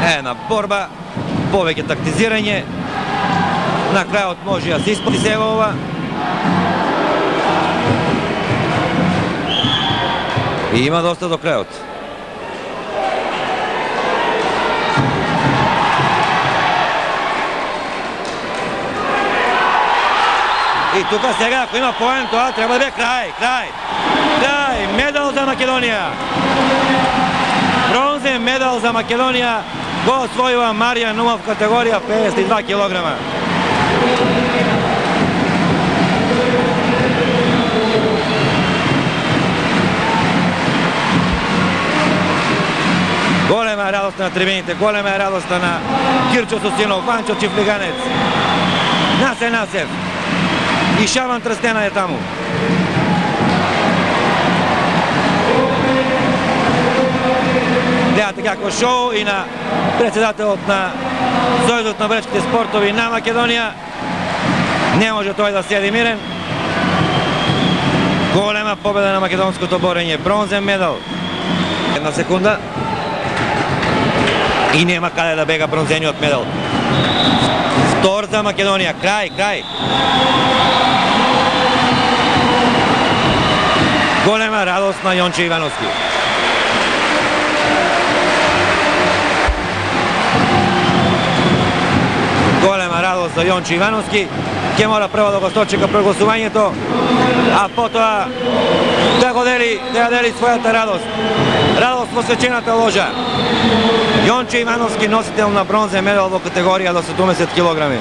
Една борба, повеќе тактизирање. На крајот може да се испати сега ова. И има доста до крајот. И тука сега, ако има поен, тоа треба да бе крај. Медал за Македонија. Бронзен медал за Македонија го освојува Марија Нумов, категорија 52 килограма. Голема е радост на трибините, голема е радост на Кирчо Сосинов, Ванчо Чифлиганец, Насев и Шаман Трстена е таму. Гледате како шоу и на председателот на Сојузот на бречките спортови на Македонија. Не може тој да седи мирен. Голема победа на македонското борење, бронзен медал. Една секунда. И нема каде да бега бронзениот медал. Втор за Македонија, крај. Голема радост на Јонче Ивановски. Голема радост за Јонче Ивановски. Ќе мора прво да го сочека прогласувањето, а потоа да ја дели својата радост. Радост во свечената ложа. Јонче Ивановски, носител на бронзен медал во категорија до 70 килограми.